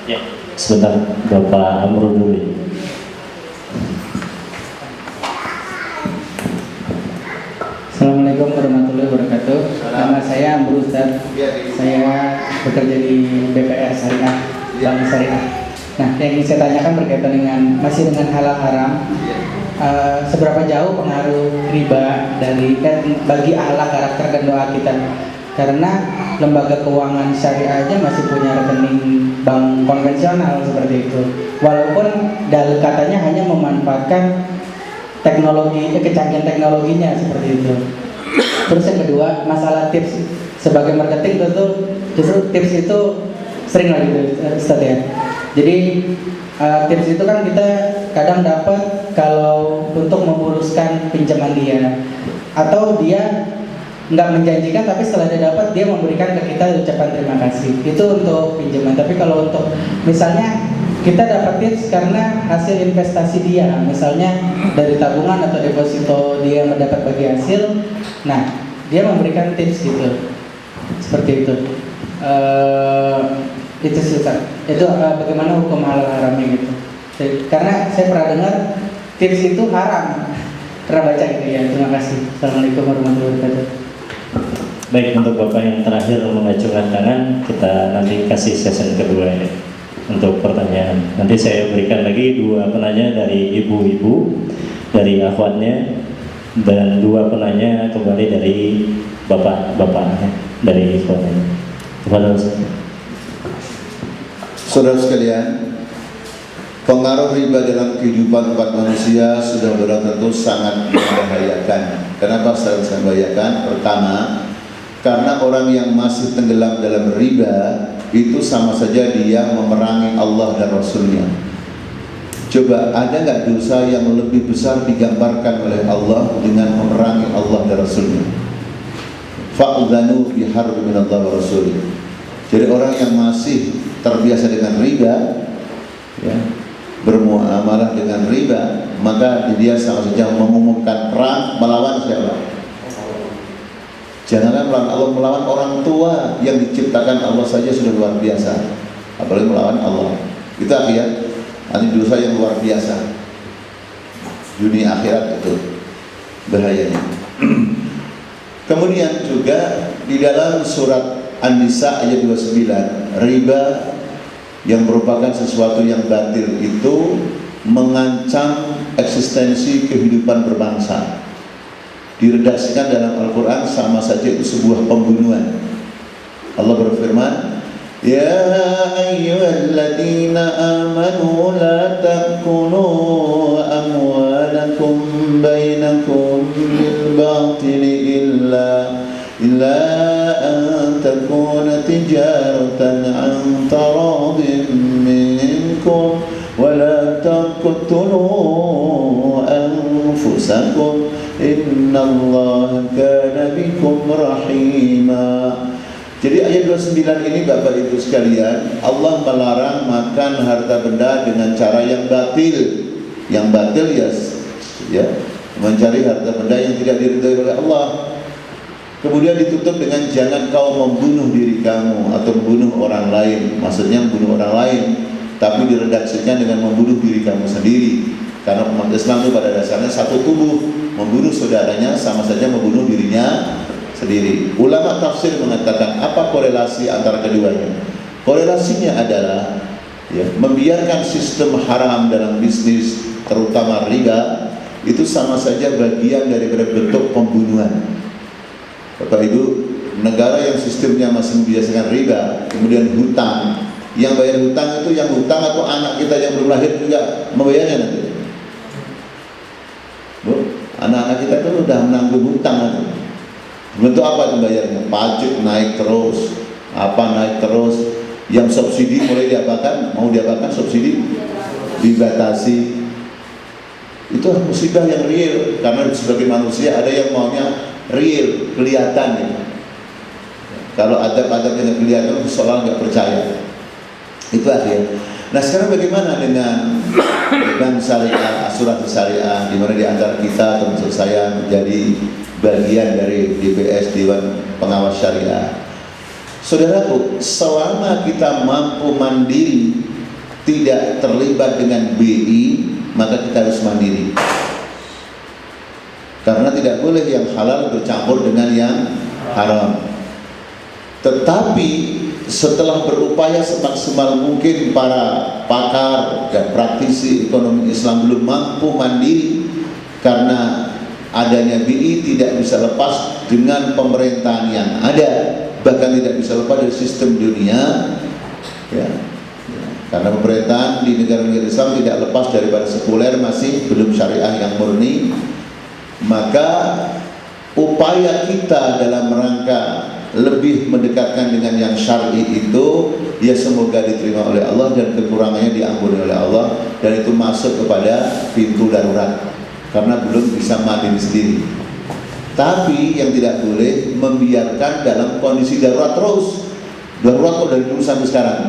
Ya, sebentar Bapak Amrul dulu. Assalamualaikum warahmatullahi wabarakatuh. Nama saya Amrul Ustaz. Saya bekerja di BPR Syariah, Bank Syariah. Nah, yang ingin saya tanyakan berkaitan dengan masih dengan halal haram. Seberapa jauh pengaruh riba bagi akhlak, karakter dan doa kita? Karena lembaga keuangan syariah aja masih punya rekening bank konvensional seperti itu. Walaupun katanya hanya memanfaatkan teknologi, kecanggihan teknologinya seperti itu. Terus yang kedua, masalah tips sebagai marketing tentu justru tips itu sering lah gitu, Ustaz ya. Jadi tips itu kan kita kadang dapat kalau untuk memuluskan pinjaman dia, atau dia nggak menjanjikan tapi setelah dia dapat dia memberikan ke kita ucapan terima kasih. Itu untuk pinjaman. Tapi kalau untuk misalnya kita dapat tips karena hasil investasi dia, misalnya dari tabungan atau deposito dia mendapat bagi hasil, nah dia memberikan tips gitu, seperti itu. Itu sih, itu bagaimana hukum halal haramnya gitu. Karena saya pernah dengar tips itu haram, pernah baca gitu ya. Terima kasih. Assalamualaikum warahmatullahi wabarakatuh. Baik, untuk Bapak yang terakhir mengacungkan tangan, kita nanti kasih sesi kedua ini untuk pertanyaan. Nanti saya berikan lagi 2 penanya dari ibu-ibu, dari akhwatnya, dan 2 penanya kembali dari bapak-bapaknya, dari ikhwatnya. Kepada Saudara sekalian, pengaruh riba dalam kehidupan umat manusia sudah tentu sangat membahayakan. Kenapa sangat membahayakan? Pertama, karena orang yang masih tenggelam dalam riba itu sama saja dia memerangi Allah dan Rasulnya. Coba ada nggak dosa yang lebih besar digambarkan oleh Allah dengan memerangi Allah dan Rasulnya? Fa'udhanu biharbi minallah wa rasulih. Jadi orang yang masih terbiasa dengan riba, ya, bermuamalah dengan riba, maka dia sama saja mengumumkan perang melawan siapa? Janganlah melawan Allah, melawan orang tua yang diciptakan Allah saja sudah luar biasa, apalagi melawan Allah. Itu akhirnya ini dosa yang luar biasa. Dunia akhirat itu bahayanya. Kemudian juga di dalam surat An-Nisa ayat 29, riba yang merupakan sesuatu yang batil itu mengancam eksistensi kehidupan berbangsa. Diredaksikan dalam Al-Quran sama saja itu sebuah pembunuhan. Allah berfirman, ya ayyuhalladzina amanu la ta'kulu amwalakum bainakum bil batili illa an takuna tijaratan an taradin minkum wa la taqtulu anfusakum innallaha kana bikum rahima. Jadi ayat 29 ini Bapak Ibu sekalian, Allah melarang makan harta benda dengan cara yang batil. Yang batil ya mencari harta benda yang tidak diridhai oleh Allah. Kemudian ditutup dengan jangan kau membunuh diri kamu atau membunuh orang lain. Maksudnya membunuh orang lain, tapi diredaksikan dengan membunuh diri kamu sendiri. Karena umat Islam itu pada dasarnya satu tubuh. Membunuh saudaranya sama saja membunuh dirinya sendiri. Ulama tafsir mengatakan apa korelasi antara keduanya? Korelasinya adalah ya, membiarkan sistem haram dalam bisnis, terutama riba, itu sama saja bagian dari bentuk pembunuhan. Bapak Ibu, negara yang sistemnya masih membiasakan riba, kemudian hutang, yang bayar hutang itu yang hutang atau anak kita yang belum lahir juga membayarnya nanti. Bu, anak-anak kita itu sudah menanggung hutang nanti. Bentuk apa itu bayarnya? Pajak naik terus, apa naik terus. Yang subsidi mulai diapakan, mau diapakan subsidi dibatasi. Itu musibah yang real, karena sebagai manusia ada yang maunya real, kelihatan ya. Kalau adab-adab yang kelihatan seolah nggak percaya. Itu akhir. Nah sekarang bagaimana dengan bank syariah, asuransi syariah, di mana di antara kita termasuk saya menjadi bagian dari DPS Dewan Pengawas Syariah. Saudaraku, selama kita mampu mandiri tidak terlibat dengan BI, maka kita harus mandiri. Karena tidak boleh yang halal bercampur dengan yang haram. Tetapi setelah berupaya semaksimal mungkin para pakar dan praktisi ekonomi Islam belum mampu mandiri karena adanya BI tidak bisa lepas dengan pemerintahan yang ada, bahkan tidak bisa lepas dari sistem dunia, ya. Karena pemerintahan di negara-negara Islam tidak lepas daripada sekuler, masih belum syariah yang murni. Maka upaya kita dalam rangka lebih mendekatkan dengan yang syar'i itu, ya semoga diterima oleh Allah dan kekurangannya diampuni oleh Allah, dan itu masuk kepada pintu darurat karena belum bisa mandiri sendiri. Tapi yang tidak boleh membiarkan dalam kondisi darurat terus, darurat dari dulu sampai sekarang.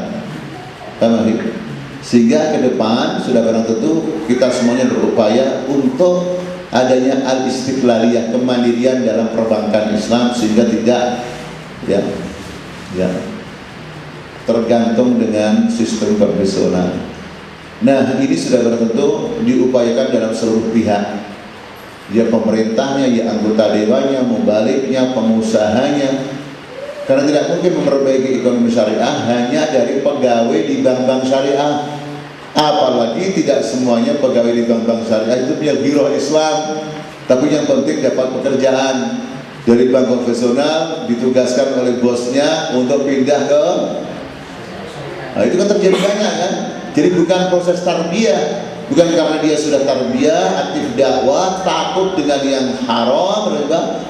Sehingga ke depan sudah barang tentu kita semuanya berupaya untuk adanya al-istiqlaliyah, kemandirian dalam perbankan Islam, sehingga tidak tergantung dengan sistem konvensional. Nah, ini sudah barang tentu diupayakan dalam seluruh pihak, ya pemerintahnya, ya anggota dewannya, mubaliknya, pengusahanya. Karena tidak mungkin memperbaiki ekonomi syariah hanya dari pegawai di bank-bank syariah. Apalagi tidak semuanya pegawai di bank-bank syariah itu punya giroh Islam. Tapi yang penting dapat pekerjaan dari bank konvensional, ditugaskan oleh bosnya untuk pindah ke. Nah, itu kan terjadi banyak kan. Jadi bukan proses tarbiyah, bukan karena dia sudah tarbiyah, aktif dakwah, takut dengan yang haram,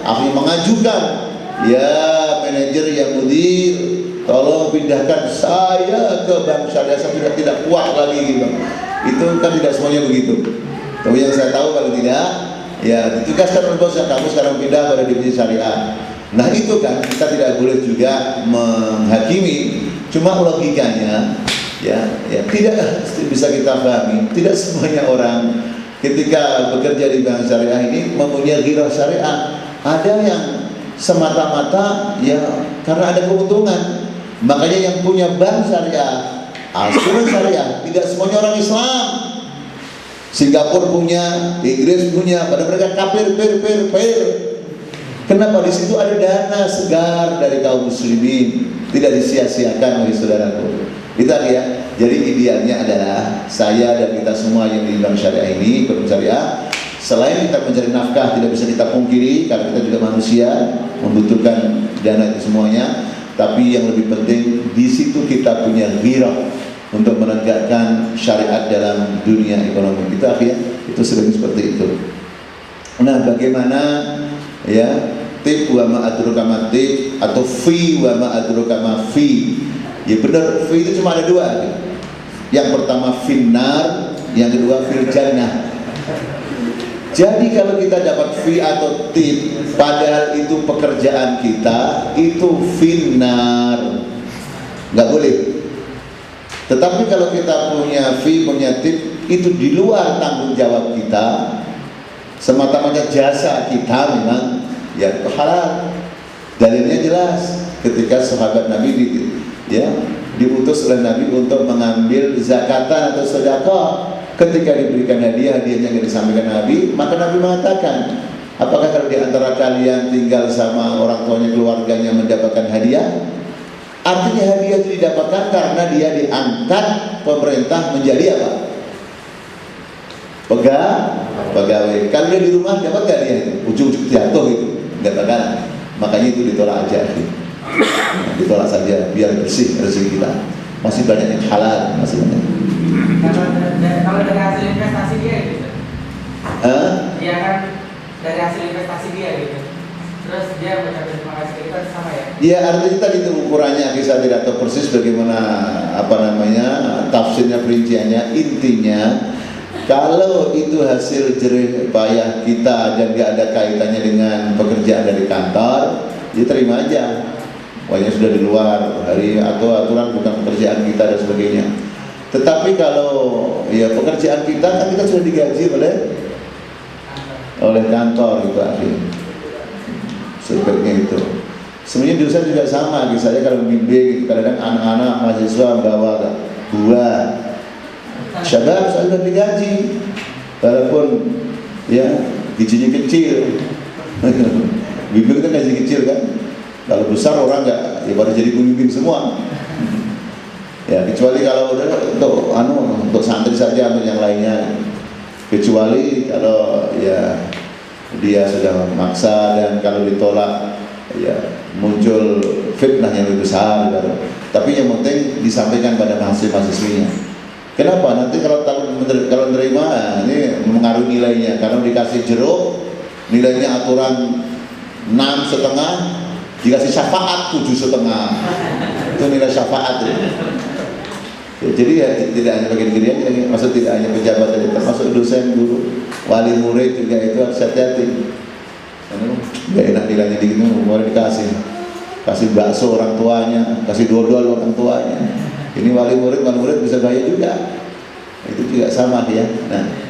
akhirnya mengajukan, ya manajer yang mudir, tolong pindahkan saya ke bank syariah, saya sudah tidak kuat lagi gitu. Itu kan tidak semuanya begitu. Tapi yang saya tahu kalau tidak, ya ditugaskan oleh bosnya, kamu sekarang pindah pada divisi syariah. Nah itu kan kita tidak boleh juga menghakimi, cuma logikanya ya tidak bisa kita pahami. Tidak semuanya orang ketika bekerja di bank syariah ini mempunyai ghirah syariah. Ada yang semata-mata ya karena ada keuntungan. Makanya yang punya bank syariah, asuransi syariah, tidak semuanya orang Islam. Singapura punya, Inggris punya, pada mereka kafir, Kenapa? Di situ ada dana segar dari kaum muslimin, tidak disia-siakan oleh saudaraku. Itu ya. Jadi idealnya adalah saya dan kita semua yang di bank syariah ini, ekonomi syariah, selain kita mencari nafkah, tidak bisa kita pungkiri karena kita juga manusia, membutuhkan dana itu semuanya. Tapi yang lebih penting di situ kita punya ghirah untuk menegakkan syariat dalam dunia ekonomi kita, ya itu sering seperti itu. Nah, bagaimana ya tip wa ma adruka ma tip atau fi wa ma adruka ma fi? Ya benar, fi itu cuma ada dua. Yang pertama finnar, yang kedua fil jannah. Jadi kalau kita dapat fi atau tip, padahal itu pekerjaan kita, itu finnar, nggak boleh. Tetapi kalau kita punya fi, punya tip, itu di luar tanggung jawab kita, semata-mata jasa kita memang, ya itu halal. Dalilnya jelas, ketika sahabat Nabi diutus oleh Nabi untuk mengambil zakatan atau sedekah. Ketika diberikan hadiah, hadiahnya nggak disampaikan Nabi, maka Nabi mengatakan, apakah kalau di antara kalian tinggal sama orang tuanya, keluarganya mendapatkan hadiah? Artinya hadiah itu didapatkan karena dia diangkat pemerintah menjadi apa? Pegawai. Kalau dia di rumah dapat nggak dia itu? Ujung-ujung jatuh itu, nggak bakalan. Makanya itu ditolak aja. Ditolak saja biar bersih rezeki kita. Masih banyak yang halal, masih banyak. Kalau dari hasil investasi dia gitu. Dia kan dari hasil investasi dia gitu. Terus dia mengucapkan terima kasih kita sama ya. Ya artinya tadi itu ukurannya, saya tidak tahu persis bagaimana tafsirnya, perinciannya. Intinya kalau itu hasil jerih payah kita dan gak ada kaitannya dengan pekerjaan dari kantor, ya terima aja. Pokoknya sudah di luar hari atau aturan, bukan pekerjaan kita dan sebagainya. Tetapi kalau ya pekerjaan kita kan kita sudah digaji oleh kantor itu akhirnya. Sepertinya itu. Sebenarnya dosen juga sama, misalnya kalau bimbing gitu, kadang-kadang anak-anak mahasiswa bawa buah, syabab sudah digaji, walaupun ya gajinya kecil. Bimbing kan gaji kecil kan, kalau besar orang nggak, ya baru jadi pembimbing semua. Ya kecuali kalau udah untuk santri saja, untuk yang lainnya. Kecuali kalau ya dia sudah memaksa dan kalau ditolak ya muncul fitnah yang lebih besar baru. Tapi yang penting disampaikan pada mahasiswa-mahasiswinya. Kenapa? Nanti kalau menerima ini mengaruhi nilainya. Kalau dikasih jeruk nilainya aturan 6,5, dikasih syafaat 7,5. Itu nilai syafaat ya. Ya, jadi ya tidak hanya bagian diri aja, maksud tidak hanya pejabat saja, termasuk dosen, guru, wali murid juga itu harus hati-hati. Gak enak nilainya di sini, mau kasih bakso orang tuanya, kasih dodol orang tuanya. Ini wali murid bisa bayar juga. Itu juga sama ya. Nah,